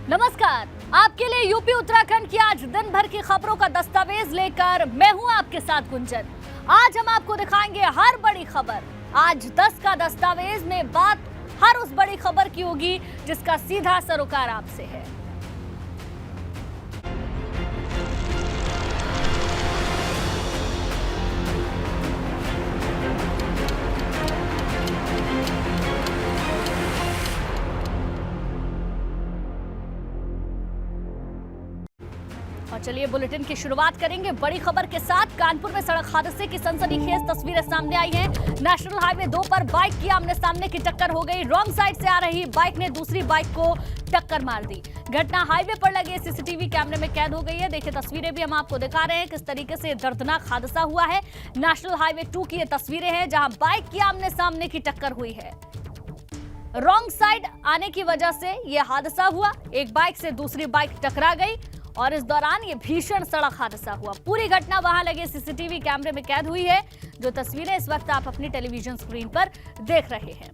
नमस्कार, आपके लिए यूपी उत्तराखंड की आज दिन भर की खबरों का दस्तावेज लेकर मैं हूं आपके साथ गुंजन। आज हम आपको दिखाएंगे हर बड़ी खबर। आज 10 का दस्तावेज में बात हर उस बड़ी खबर की होगी जिसका सीधा सरोकार आपसे है। और चलिए बुलेटिन की शुरुआत करेंगे बड़ी खबर के साथ। कानपुर में सड़क हादसे की सनसनीखेज तस्वीरें सामने आई हैं। नेशनल हाईवे 2 पर बाइक की आमने सामने की टक्कर हो गई। रॉन्ग साइड से आ रही बाइक ने दूसरी बाइक को टक्कर मार दी। घटना हाईवे पर लगे सीसीटीवी कैमरे में कैद हो गई है। देखिए तस्वीरें भी हम आपको दिखा रहे हैं किस तरीके से दर्दनाक हादसा हुआ है। नेशनल हाईवे 2 की ये तस्वीरें हैं जहां बाइक की आमने सामने की टक्कर हुई है। रॉन्ग साइड आने की वजह से यह हादसा हुआ। एक बाइक से दूसरी बाइक टकरा गई और इस दौरान ये भीषण सड़क हादसा हुआ। पूरी घटना वहां लगे सीसीटीवी कैमरे में कैद हुई है। जो तस्वीरें इस वक्त आप अपनी टेलीविजन स्क्रीन पर देख रहे हैं।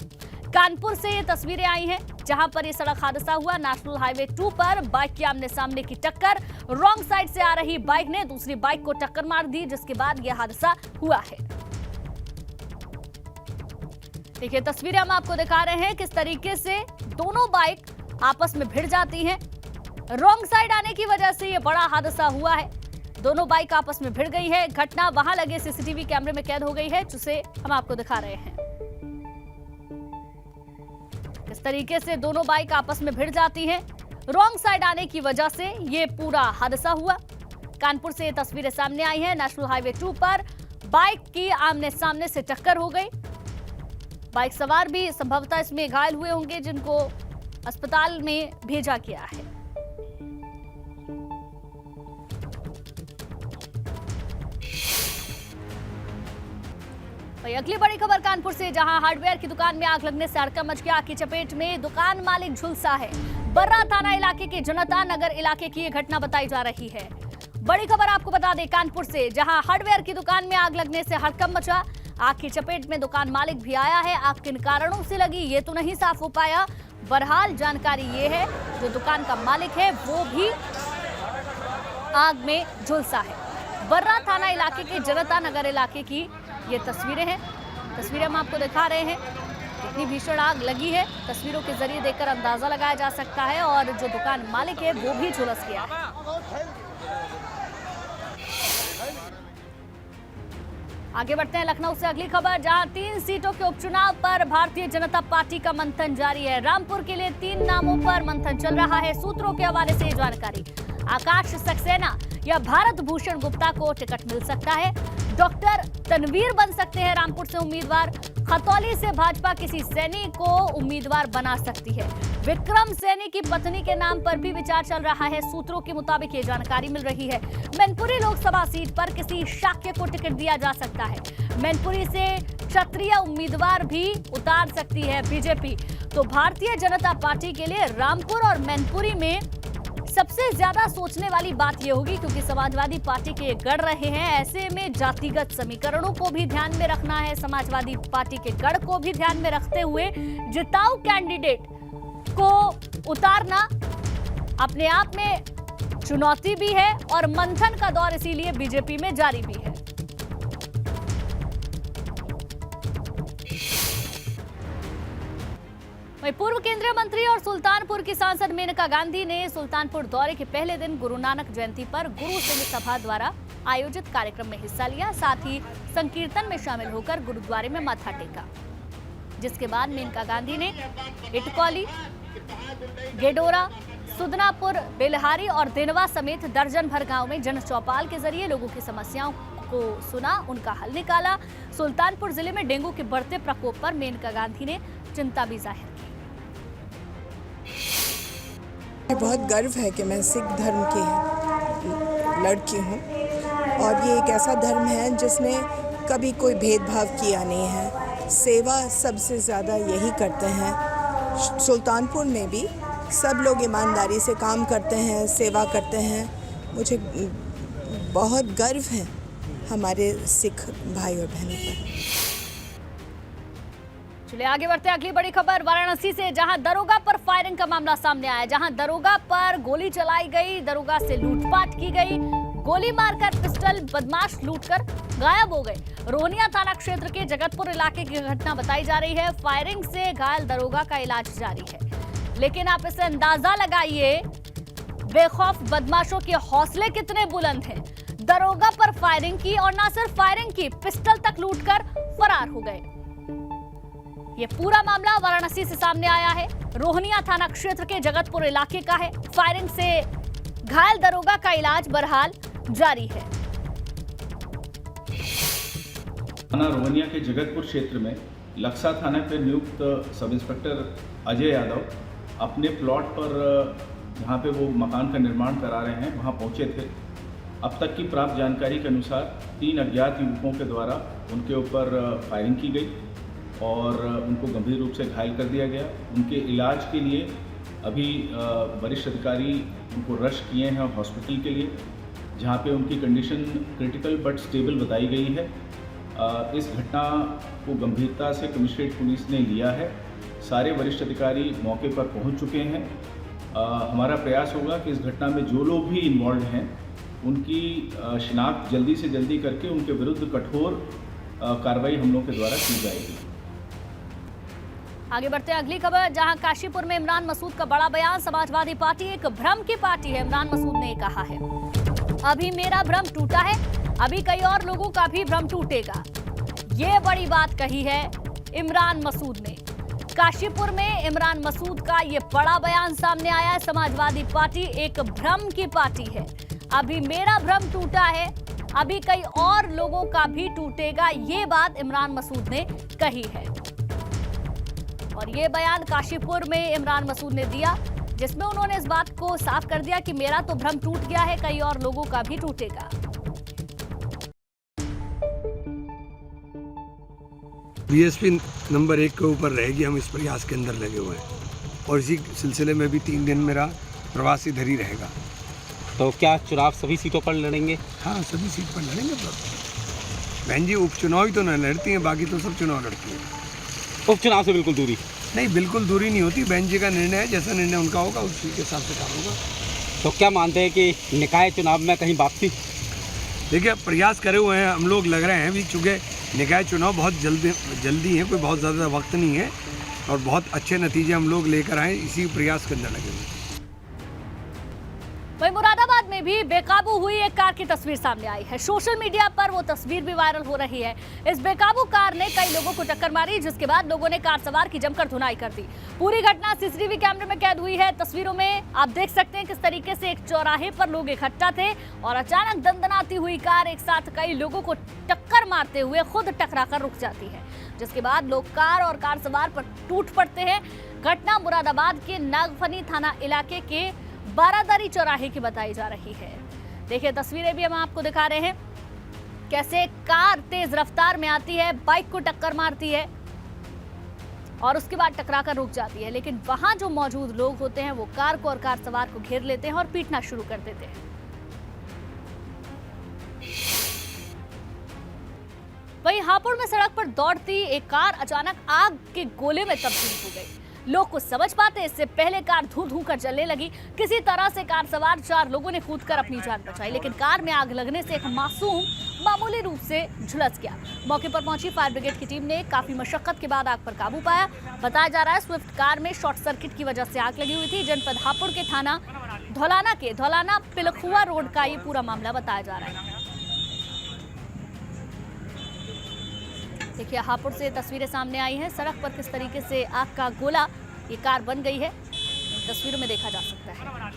कानपुर से ये तस्वीरें आई हैं जहां पर ये सड़क हादसा हुआ। नेशनल हाईवे 2 पर बाइक की आमने सामने की टक्कर। रॉन्ग साइड से आ रही बाइक ने दूसरी बाइक को टक्कर मार दी जिसके बाद यह हादसा हुआ है। देखिए तस्वीरें हम आपको दिखा रहे हैं किस तरीके से दोनों बाइक आपस में भिड़ जाती हैं। रॉन्ग साइड आने की वजह से यह बड़ा हादसा हुआ है। दोनों बाइक आपस में भिड़ गई है। घटना वहां लगे सीसीटीवी कैमरे में कैद हो गई है जिसे हम आपको दिखा रहे हैं। इस तरीके से दोनों बाइक आपस में भिड़ जाती हैं। रॉन्ग साइड आने की वजह से यह पूरा हादसा हुआ। कानपुर से ये तस्वीरें सामने आई हैं। नेशनल हाईवे 2 पर बाइक की आमने सामने से टक्कर हो गई। बाइक सवार भी संभवतः इसमें घायल हुए होंगे जिनको अस्पताल में भेजा गया है। अगली बड़ी खबर कानपुर से जहां हार्डवेयर की दुकान में आग लगने से हड़कंप मच गया। आग की चपेट में दुकान मालिक झुलसा है। बर्रा थाना इलाके के जनता नगर इलाके की यह घटना बताई जा रही है। बड़ी खबर आपको बता दें कानपुर से जहां हार्डवेयर की दुकान में आग लगने से हड़कंप मचा। आग की चपेट में दुकान मालिक भी आया है। आग किन कारणों से लगी ये तो नहीं साफ हो पाया। बहरहाल जानकारी ये है जो दुकान का मालिक है वो भी आग में झुलसा है। बर्रा थाना इलाके के जनता नगर इलाके की ये तस्वीरें हैं। तस्वीरें हम आपको दिखा रहे हैं कितनी भीषण आग लगी है। तस्वीरों के जरिए देखकर अंदाजा लगाया जा सकता है और जो दुकान मालिक है वो भी झुलस गया है। आगे बढ़ते हैं लखनऊ से अगली खबर जहां 3 सीटों के उपचुनाव पर भारतीय जनता पार्टी का मंथन जारी है। रामपुर के लिए 3 नामों पर मंथन चल रहा है। सूत्रों के हवाले से जानकारी आकाश सक्सेना या भारत भूषण गुप्ता को टिकट मिल सकता है। डॉक्टर तनवीर बन सकते हैं रामपुर से उम्मीदवार। खतौली से भाजपा किसी सैनी को उम्मीदवार बना सकती है। विक्रम सैनी की पत्नी के नाम पर भी विचार चल रहा है। सूत्रों के मुताबिक ये जानकारी मिल रही है। मैनपुरी लोकसभा सीट पर किसी शाक्य को टिकट दिया जा सकता है। मैनपुरी से क्षत्रिय उम्मीदवार भी उतार सकती है बीजेपी। तो भारतीय जनता पार्टी के लिए रामपुर और मैनपुरी में सबसे ज्यादा सोचने वाली बात यह होगी क्योंकि समाजवादी पार्टी के गढ़ रहे हैं। ऐसे में जातिगत समीकरणों को भी ध्यान में रखना है। समाजवादी पार्टी के गढ़ को भी ध्यान में रखते हुए जिताऊ कैंडिडेट को उतारना अपने आप में चुनौती भी है और मंथन का दौर इसीलिए बीजेपी में जारी भी है। वहीं पूर्व केंद्रीय मंत्री और सुल्तानपुर की सांसद मेनका गांधी ने सुल्तानपुर दौरे के पहले दिन गुरु नानक जयंती पर गुरु सिंह सभा द्वारा आयोजित कार्यक्रम में हिस्सा लिया। साथ ही संकीर्तन में शामिल होकर गुरुद्वारे में माथा टेका। जिसके बाद मेनका गांधी ने इटकौली, गेडोरा, सुदनापुर, बेलहारी और देनवा समेत दर्जन भर गांव में जन चौपाल के जरिए लोगों की समस्याओं को सुना, उनका हल निकाला। सुल्तानपुर जिले में डेंगू के बढ़ते प्रकोप पर मेनका गांधी ने चिंता भी जाहिर की। बहुत गर्व है कि मैं सिख धर्म की लड़की हूँ और ये एक ऐसा धर्म है जिसने कभी कोई भेदभाव किया नहीं है। सेवा सबसे ज़्यादा यही करते हैं। सुल्तानपुर में भी सब लोग ईमानदारी से काम करते हैं, सेवा करते हैं। मुझे बहुत गर्व है हमारे सिख भाई और बहनों पर। चलिए आगे बढ़ते हैं। अगली बड़ी खबर वाराणसी से, जहां दरोगा पर फायरिंग का मामला सामने आया, जहां दरोगा पर गोली चलाई गई, दरोगा से लूटपाट की गई, गोली मारकर पिस्टल बदमाश लूटकर गायब हो गए। रोहनिया थाना क्षेत्र के जगतपुर इलाके की घटना बताई जा रही है। फायरिंग से घायल दरोगा का इलाज जारी है, लेकिन आप इसे अंदाजा लगाइए बेखौफ बदमाशों के हौसले कितने बुलंद हैं। दरोगा पर फायरिंग की और ना सिर्फ फायरिंग की, पिस्टल तक लूटकर फरार हो गए। ये पूरा मामला वाराणसी से सामने आया है। रोहनिया थाना क्षेत्र के जगतपुर इलाके का है। फायरिंग से घायल दरोगा का इलाज बहरहाल जारी है। थाना रोहनिया के जगतपुर क्षेत्र में लक्सा थाना पे नियुक्त सब इंस्पेक्टर अजय यादव अपने प्लॉट पर जहाँ पे वो मकान का निर्माण करा रहे हैं वहाँ पहुँचे थे। अब तक की प्राप्त जानकारी के अनुसार 3 अज्ञात युवकों के द्वारा उनके ऊपर फायरिंग की गई और उनको गंभीर रूप से घायल कर दिया गया। उनके इलाज के लिए अभी वरिष्ठ अधिकारी उनको रश किए हैं हॉस्पिटल के लिए, जहाँ पे उनकी कंडीशन क्रिटिकल बट स्टेबल बताई गई है। इस घटना को गंभीरता से कमिश्नरेट पुलिस ने लिया है। सारे वरिष्ठ अधिकारी मौके पर पहुँच चुके हैं। हमारा प्रयास होगा कि इस घटना में जो लोग भी इन्वॉल्व हैं उनकी शिनाख्त जल्दी से जल्दी करके उनके विरुद्ध कठोर कार्रवाई हम लोग के द्वारा की जाएगी। आगे बढ़ते हैं। अगली खबर, जहां काशीपुर में इमरान मसूद का बड़ा बयान। समाजवादी पार्टी एक भ्रम की पार्टी है, इमरान मसूद ने कहा है। अभी मेरा भ्रम टूटा है, अभी कई और लोगों का भी भ्रम टूटेगा। ये बड़ी बात कही है इमरान मसूद ने। काशीपुर में इमरान मसूद का ये बड़ा बयान सामने आया है। समाजवादी पार्टी एक भ्रम की पार्टी है, अभी मेरा भ्रम टूटा है, अभी कई और लोगों का भी टूटेगा। ये बात इमरान मसूद ने कही है और ये बयान काशीपुर में इमरान मसूद ने दिया, जिसमें उन्होंने इस बात को साफ कर दिया कि मेरा तो भ्रम टूट गया है, कई और लोगों का भी टूटेगा। बीएसपी नंबर 1 के ऊपर रहेगी, हम इस प्रयास के अंदर लगे हुए हैं और इसी सिलसिले में भी 3 दिन मेरा प्रवास इधर ही रहेगा। तो क्या चुनाव सभी सीटों पर लड़ेंगे? हाँ, सभी सीट पर लड़ेंगे। बहन जी उपचुनाव ही तो न लड़ती हैं, बाकी तो सब चुनाव लड़ती हैं। उपचुनाव से बिल्कुल दूरी? नहीं, बिल्कुल दूरी नहीं होती। बहन जी का निर्णय है, जैसा निर्णय उनका होगा उसी के हिसाब से काम होगा। तो क्या मानते हैं कि निकाय चुनाव में कहीं वापसी? देखिए, प्रयास करे हुए हैं हम लोग, लग रहे हैं भी, चूँकि निकाय चुनाव बहुत जल्दी है, कोई बहुत ज़्यादा वक्त नहीं है और बहुत अच्छे नतीजे हम लोग लेकर आए, इसी प्रयास के अंदर लगे हुए। वहीं मुरादाबाद में भी बेकाबू हुई एक कार की तस्वीर सामने आई है। सोशल मीडिया पर वो तस्वीर भी वायरल हो रही है। इस बेकाबू कार ने कई लोगों को टक्कर मारी, जिसके बाद लोगों ने कार सवार की जमकर धुनाई कर दी। पूरी घटना सीसीटीवी कैमरे में कैद हुई है। तस्वीरों में आप देख सकते हैं किस तरीके से एक चौराहे पर लोग इकट्ठा थे और अचानक दंदनाती हुई कार एक साथ कई लोगों को टक्कर मारते हुए खुद टकराकर रुक जाती है, जिसके बाद लोग कार और कार सवार पर टूट पड़ते हैं। घटना मुरादाबाद के नागफनी थाना इलाके के बारादरी चौराहे की बताई जा रही है। देखिए तस्वीरें भी हम आपको दिखा रहे हैं, कैसे कार तेज रफ्तार में आती है, बाइक को टक्कर मारती है और उसके बाद टकराकर रुक जाती है, लेकिन वहां जो मौजूद लोग होते हैं वो कार को और कार सवार को घेर लेते हैं और पीटना शुरू कर देते हैं। वहीं हापुड़ में सड़क पर दौड़ती एक कार अचानक आग के गोले में तब्दील हो गई। लोग कुछ समझ पाते इससे पहले कार धू धू कर जलने लगी। किसी तरह से कार सवार 4 लोगों ने कूदकर अपनी जान बचाई, लेकिन कार में आग लगने से एक मासूम मामूली रूप से झुलस गया। मौके पर पहुंची फायर ब्रिगेड की टीम ने काफी मशक्कत के बाद आग पर काबू पाया। बताया जा रहा है स्विफ्ट कार में शॉर्ट सर्किट की वजह से आग लगी हुई थी। जनपद हापुड़ के थाना धौलाना पिलखुआ रोड का ये पूरा मामला बताया जा रहा है। देखिए हापुड़ से तस्वीरें सामने आई हैं, सड़क पर किस तरीके से आग का गोला ये कार बन गई है, तस्वीरों में देखा जा सकता है।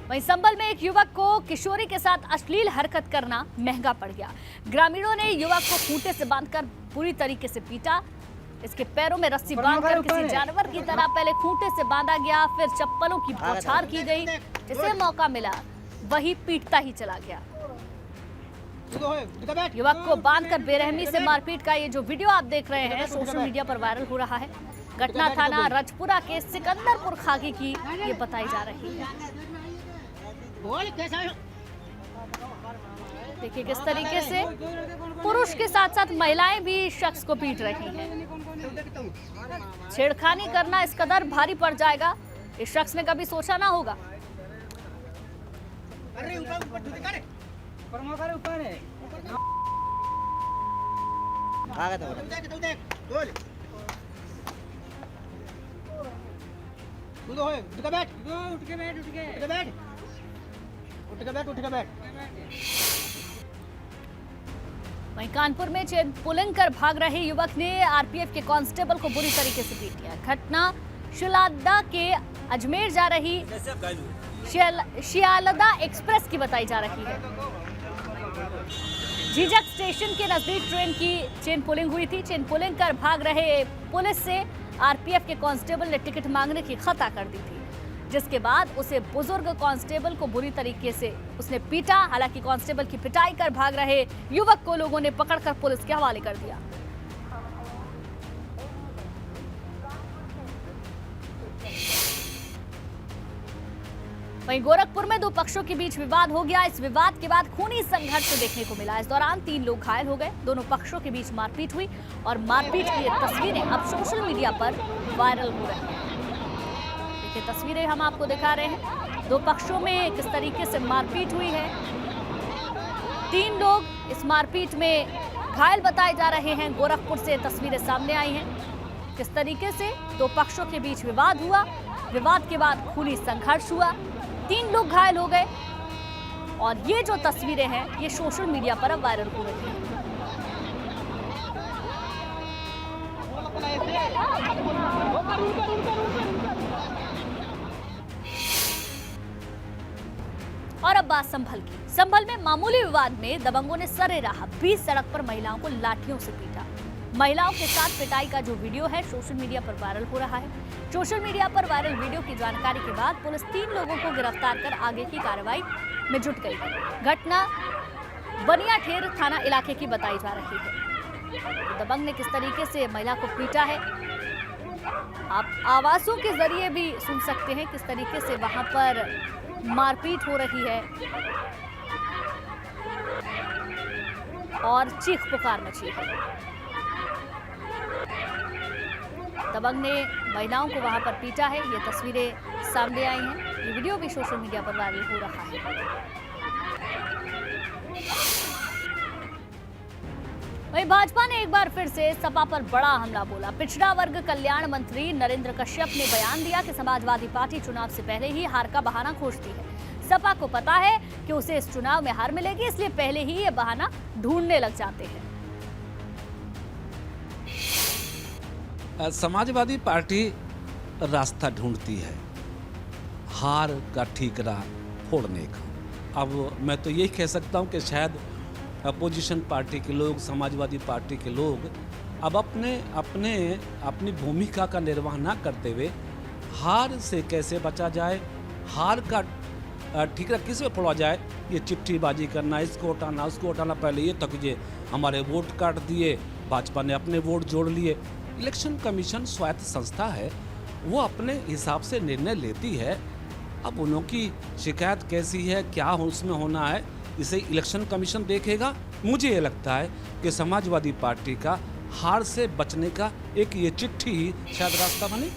वहीं संभल में एक युवक को किशोरी के साथ अश्लील हरकत करना महंगा पड़ गया। ग्रामीणों ने युवक को खूंटे से बांधकर बुरी तरीके से पीटा। इसके पैरों में रस्सी बांधकर किसी जानवर की तरह पहले खूंटे से बांधा गया, फिर चप्पलों की बौछार की गई। जिसे मौका मिला वही पीटता ही चला गया। युवक को बांधकर बेरहमी से मारपीट का ये जो वीडियो आप देख रहे हैं सोशल मीडिया पर वायरल हो रहा है। घटना थाना रजपुरा के सिकंदरपुर खागी की ये बताई जा रही है। देखिए किस तरीके से पुरुष के साथ साथ महिलाएं भी शख्स को पीट रही हैं। छेड़खानी करना इस कदर भारी पड़ जाएगा, इस शख्स ने कभी सोचा ना होगा। वहीं कानपुर में चेन पुलिंग कर भाग रहे युवक ने आरपीएफ के कांस्टेबल को बुरी तरीके से पीट दिया। घटना शियालदा के अजमेर जा रही शियालदा एक्सप्रेस की बताई जा रही है। झिझक स्टेशन के नजदीक ट्रेन की चेन पुलिंग हुई थी। चेन पुलिंग कर भाग रहे पुलिस से आरपीएफ के कांस्टेबल ने टिकट मांगने की खता कर दी थी, जिसके बाद उसे बुजुर्ग कांस्टेबल को बुरी तरीके से उसने पीटा। हालांकि कांस्टेबल की पिटाई कर भाग रहे युवक को लोगों ने पकड़कर पुलिस के हवाले कर दिया। वहीं गोरखपुर में दो पक्षों के बीच विवाद हो गया। इस विवाद के बाद खूनी संघर्ष देखने को मिला। इस दौरान 3 लोग घायल हो गए। दोनों पक्षों के बीच मारपीट हुई और मारपीट की ये तस्वीरें अब सोशल मीडिया पर वायरल हो रही हैं। देखिए तस्वीरें हम आपको दिखा रहे हैं, दो पक्षों में किस तरीके से मारपीट हुई है। 3 लोग इस मारपीट में घायल बताए जा रहे हैं। गोरखपुर से तस्वीरें सामने आई हैं, किस तरीके से दो पक्षों के बीच विवाद हुआ। विवाद के बाद खूनी संघर्ष हुआ, 3 लोग घायल हो गए और ये जो तस्वीरें हैं ये सोशल मीडिया पर अब वायरल हो रही हैं। और अब बात संभल की। संभल में मामूली विवाद में दबंगों ने सरेराह 20 सड़क पर महिलाओं को लाठियों से पीटा। महिलाओं के साथ पिटाई का जो वीडियो है सोशल मीडिया पर वायरल हो रहा है। सोशल मीडिया पर वायरल वीडियो की जानकारी के बाद पुलिस 3 लोगों को गिरफ्तार कर आगे की कार्रवाई में जुट गई है। घटना बनियाठेर थाना इलाके की बताई जा रही है। दबंग ने किस तरीके से महिला को पीटा है आप आवाजों के जरिए भी सुन सकते हैं, किस तरीके से वहां पर मारपीट हो रही है और चीख पुकार मची है। दबंग ने महिलाओं को वहां पर पीटा है। ये तस्वीरें सामने आई हैं। ये वीडियो भी सोशल मीडिया पर वायरल हो रहा है। वहीं भाजपा ने एक बार फिर से सपा पर बड़ा हमला बोला। पिछड़ा वर्ग कल्याण मंत्री नरेंद्र कश्यप ने बयान दिया कि समाजवादी पार्टी चुनाव से पहले ही हार का बहाना खोजती है। सपा को पता है कि उसे इस चुनाव में हार मिलेगी, इसलिए पहले ही ये बहाना ढूंढने लग जाते हैं। समाजवादी पार्टी रास्ता ढूंढती है हार का ठीकरा फोड़ने का। अब मैं तो यही कह सकता हूं कि शायद अपोजिशन पार्टी के लोग, समाजवादी पार्टी के लोग अब अपनी भूमिका का निर्वाह ना करते हुए हार से कैसे बचा जाए, हार का ठीकरा किस में फोड़ा जाए, ये चिट्ठीबाजी करना, इसको हटाना उसको हटाना। पहले ये तक ये हमारे वोट काट दिए, भाजपा ने अपने वोट जोड़ लिए। इलेक्शन कमीशन स्वायत्त संस्था है, वो अपने हिसाब से निर्णय लेती है। अब उन्हों की शिकायत कैसी है, क्या उसमें होना है, इसे इलेक्शन कमीशन देखेगा। मुझे ये लगता है कि समाजवादी पार्टी का हार से बचने का एक ये चिट्ठी ही शायद रास्ता बने।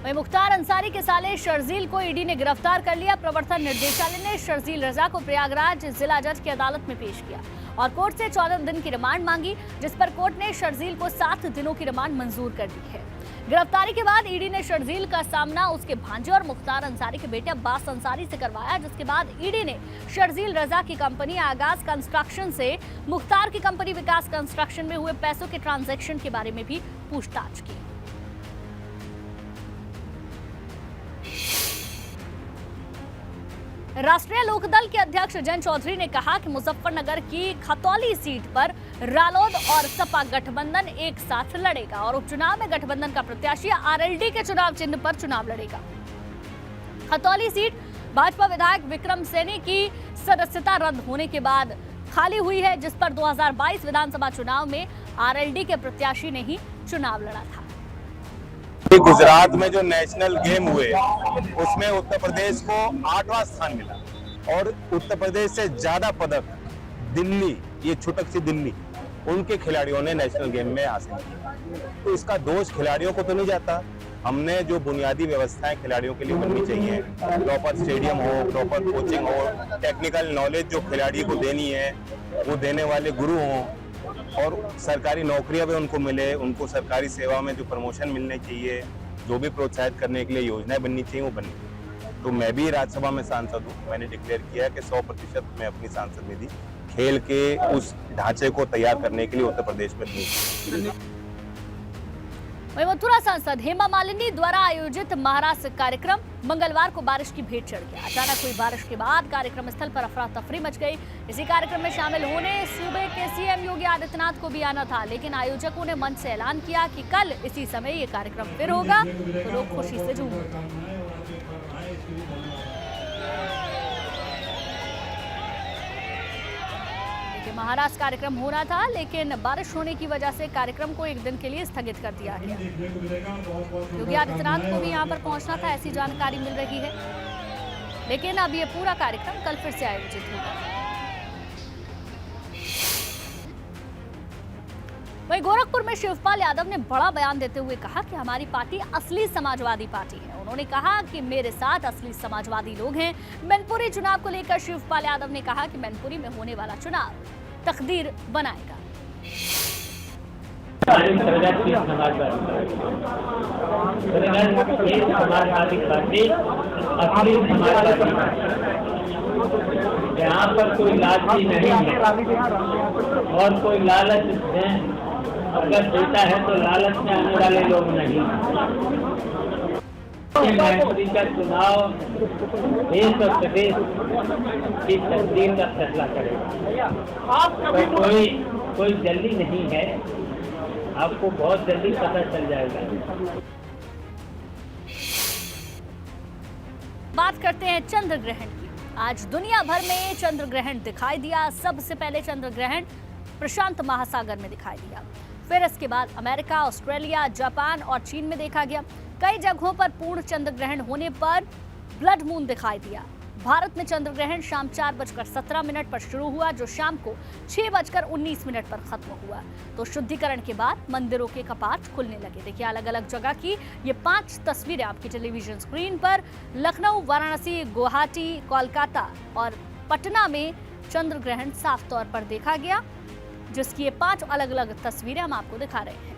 वहीं मुख्तार अंसारी के साले शर्जील को ईडी ने गिरफ्तार कर लिया। प्रवर्तन निदेशालय ने शर्जील रजा को प्रयागराज जिला जज की अदालत में पेश किया और कोर्ट से 14 दिन की रिमांड मांगी, जिस पर कोर्ट ने शर्जील को 7 दिनों की रिमांड मंजूर कर दी है। गिरफ्तारी के बाद ईडी ने शर्जील का सामना उसके भांजे और मुख्तार अंसारी के बेटे अब्बास अंसारी से करवाया, जिसके बाद ईडी ने शर्जील रजा की कंपनी आगाज कंस्ट्रक्शन से मुख्तार की कंपनी विकास कंस्ट्रक्शन में हुए पैसों के ट्रांजैक्शन के बारे में भी पूछताछ की। राष्ट्रीय लोकदल के अध्यक्ष जयंत चौधरी ने कहा कि मुजफ्फरनगर की खतौली सीट पर रालोद और सपा गठबंधन एक साथ लड़ेगा और उपचुनाव में गठबंधन का प्रत्याशी आरएलडी के चुनाव चिन्ह पर चुनाव लड़ेगा। खतौली सीट भाजपा विधायक विक्रम सैनी की सदस्यता रद्द होने के बाद खाली हुई है, जिस पर 2022 विधानसभा चुनाव में आरएलडी के प्रत्याशी ने ही चुनाव लड़ा था। गुजरात में जो नेशनल गेम हुए उसमें उत्तर प्रदेश को 8वां स्थान मिला और उत्तर प्रदेश से ज़्यादा पदक दिल्ली, ये छुटक सी दिल्ली, उनके खिलाड़ियों ने नेशनल गेम में हासिल किया। तो इसका दोष खिलाड़ियों को तो नहीं जाता। हमने जो बुनियादी व्यवस्थाएं खिलाड़ियों के लिए बननी चाहिए, प्रॉपर स्टेडियम हो, प्रॉपर कोचिंग हो, टेक्निकल नॉलेज जो खिलाड़ी को देनी है वो देने वाले गुरु हों, और सरकारी नौकरियां भी उनको मिले, उनको सरकारी सेवा में जो प्रमोशन मिलने चाहिए, जो भी प्रोत्साहित करने के लिए योजनाएं बननी चाहिए वो बननी। तो मैं भी राज्यसभा में सांसद हूँ। मैंने डिक्लेयर किया है कि 100% मैं अपनी सांसद निधि खेल के उस ढांचे को तैयार करने के लिए उत्तर प्रदेश में दूंगा। वहीं मथुरा सांसद हेमा मालिनी द्वारा आयोजित महाराष्ट्र कार्यक्रम मंगलवार को बारिश की भेंट चढ़ गया। अचानक हुई बारिश के बाद कार्यक्रम स्थल पर अफरा तफरी मच गई। इसी कार्यक्रम में शामिल होने सूबे के सीएम योगी आदित्यनाथ को भी आना था, लेकिन आयोजकों ने मंच से ऐलान किया कि कल इसी समय ये कार्यक्रम फिर होगा, तो लोग खुशी से झूम उठे। महाराष्ट्र कार्यक्रम होना था, लेकिन बारिश होने की वजह से कार्यक्रम को एक दिन के लिए स्थगित कर दिया गया। योगी आदित्यनाथ को भी यहां पर पहुंचना था, ऐसी जानकारी मिल रही है, लेकिन अब ये पूरा कार्यक्रम कल फिर से आयोजित होगा। वहीं गोरखपुर में शिवपाल यादव ने बड़ा बयान देते हुए कहा कि हमारी पार्टी असली समाजवादी पार्टी है। उन्होंने कहा कि मेरे साथ असली समाजवादी लोग हैं। मैनपुरी चुनाव को लेकर शिवपाल यादव ने कहा कि मैनपुरी में होने वाला चुनाव तकदीर बनाएगा। यहाँ पर कोई लालची नहीं है और कोई लालच अगर देता है तो लालच में आने वाले लोग नहीं। मैनपुरी का चुनाव देश और प्रदेश की तकदीर का फैसला करेगा। तो कोई जल्दी नहीं है, आपको बहुत जल्दी पता चल जाएगा। बात करते हैं चंद्र ग्रहण की। आज दुनिया भर में चंद्र ग्रहण दिखाई दिया। सबसे पहले चंद्र ग्रहण प्रशांत महासागर में दिखाई दिया, फिर इसके बाद अमेरिका, ऑस्ट्रेलिया, जापान और चीन में देखा गया। कई जगहों पर पूर्ण चंद्र ग्रहण होने पर ब्लड मून दिखाई दिया। भारत में चंद्र ग्रहण शाम 4:17 पर शुरू हुआ, जो शाम को 6:19 पर खत्म हुआ। तो शुद्धिकरण के बाद मंदिरों के कपाट खुलने लगे। देखिए, अलग अलग जगह की ये 5 तस्वीरें आपकी टेलीविजन स्क्रीन पर। लखनऊ, वाराणसी, गुवाहाटी, कोलकाता और पटना में चंद्र ग्रहण साफ तौर पर देखा गया, जिसकी ये 5 अलग अलग तस्वीरें हम आपको दिखा रहे हैं।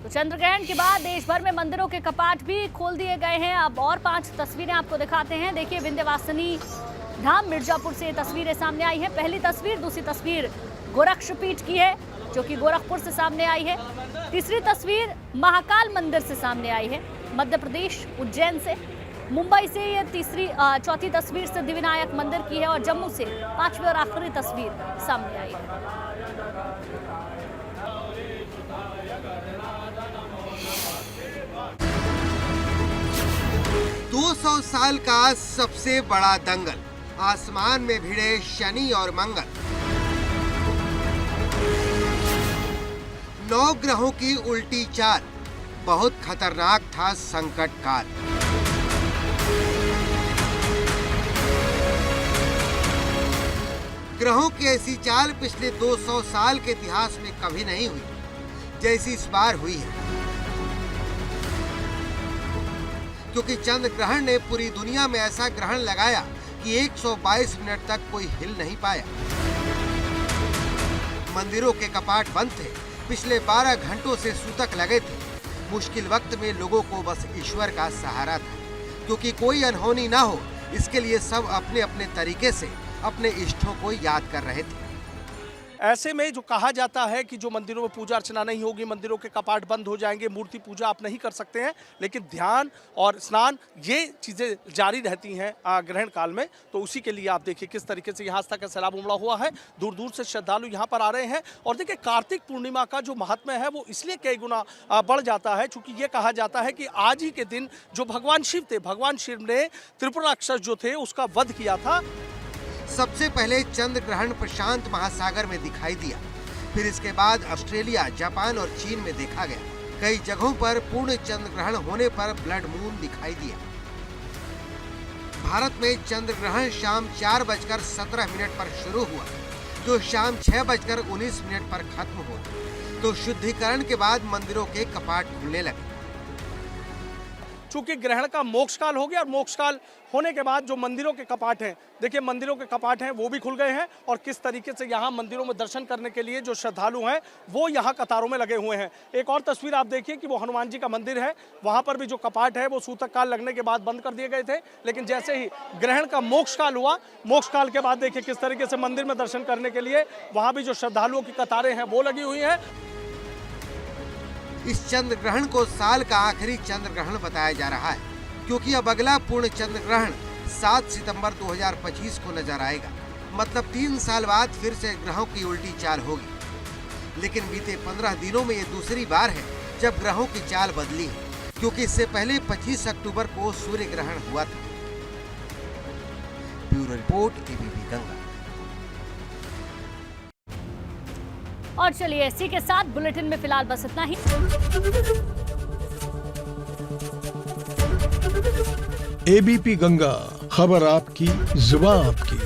तो चंद्र ग्रहण के बाद देश भर में मंदिरों के कपाट भी खोल दिए गए हैं। अब और 5 तस्वीरें आपको दिखाते हैं। देखिए, विंध्यवासिनी धाम मिर्जापुर से ये तस्वीरें सामने आई है। पहली तस्वीर, दूसरी तस्वीर गोरक्षपीठ की है, जो कि गोरखपुर से सामने आई है। तीसरी तस्वीर महाकाल मंदिर से सामने आई है, मध्य प्रदेश उज्जैन से। मुंबई से ये चौथी तस्वीर सिद्धिविनायक मंदिर की है, और जम्मू से 5वीं और आखिरी तस्वीर सामने आई है। 200 साल का सबसे बड़ा दंगल, आसमान में भिड़े शनि और मंगल। 9 ग्रहों की उल्टी चाल, बहुत खतरनाक था संकट काल। ग्रहों की ऐसी चाल पिछले 200 साल के इतिहास में कभी नहीं हुई, जैसी इस बार हुई है। क्योंकि चंद्र ग्रहण ने पूरी दुनिया में ऐसा ग्रहण लगाया कि 122 मिनट तक कोई हिल नहीं पाया। मंदिरों के कपाट बंद थे, पिछले 12 घंटों से सूतक लगे थे। मुश्किल वक्त में लोगों को बस ईश्वर का सहारा था, क्योंकि कोई अनहोनी ना हो, इसके लिए सब अपने अपने तरीके से अपने इष्टों को याद कर रहे थे। ऐसे में जो कहा जाता है कि जो मंदिरों में पूजा अर्चना नहीं होगी, मंदिरों के कपाट बंद हो जाएंगे, मूर्ति पूजा आप नहीं कर सकते हैं, लेकिन ध्यान और स्नान ये चीज़ें जारी रहती हैं ग्रहण काल में। तो उसी के लिए आप देखिए किस तरीके से यहाँ आस्था का सैलाब उमड़ा हुआ है। दूर दूर से श्रद्धालु यहाँ पर आ रहे हैं। और देखिए, कार्तिक पूर्णिमा का जो महात्म्य है वो इसलिए कई गुना बढ़ जाता है, चूँकि ये कहा जाता है कि आज ही के दिन जो भगवान शिव थे, भगवान शिव ने त्रिपुराक्षस जो थे उसका वध किया था। सबसे पहले चंद्र ग्रहण प्रशांत महासागर में दिखाई दिया, फिर इसके बाद ऑस्ट्रेलिया, जापान और चीन में देखा गया। कई जगहों पर पूर्ण चंद्र ग्रहण होने पर ब्लड मून दिखाई दिया। भारत में चंद्र ग्रहण शाम 4:17 पर शुरू हुआ, जो शाम 6:19 पर खत्म हुआ, तो शुद्धिकरण के बाद मंदिरों के कपाट खुलने लगे। चूंकि ग्रहण का मोक्ष काल हो गया और मोक्ष काल होने के बाद जो मंदिरों के कपाट हैं, देखिए मंदिरों के कपाट हैं वो भी खुल गए हैं और किस तरीके से यहाँ मंदिरों में दर्शन करने के लिए जो श्रद्धालु हैं वो यहाँ कतारों में लगे हुए हैं। एक और तस्वीर आप देखिए कि वो हनुमान जी का मंदिर है, वहाँ पर भी जो कपाट है वो सूतक काल लगने के बाद बंद कर दिए गए थे, लेकिन जैसे ही ग्रहण का मोक्ष काल हुआ, मोक्ष काल के बाद देखिए किस तरीके से मंदिर में दर्शन करने के लिए वहाँ भी जो श्रद्धालुओं की कतारें हैं वो लगी हुई हैं। इस चंद्र ग्रहण को साल का आखिरी चंद्र ग्रहण बताया जा रहा है, क्योंकि अब अगला पूर्ण चंद्र ग्रहण 7 सितंबर 2025 को नजर आएगा। मतलब 3 साल बाद फिर से ग्रहों की उल्टी चाल होगी। लेकिन बीते 15 दिनों में ये दूसरी बार है जब ग्रहों की चाल बदली है, क्योंकि इससे पहले 25 अक्टूबर को सूर्य ग्रहण हुआ था। Bureau report, ABP Ganga. और चलिए इसी के साथ बुलेटिन में फिलहाल बस इतना ही। एबीपी गंगा, खबर आपकी, जुबान आपकी।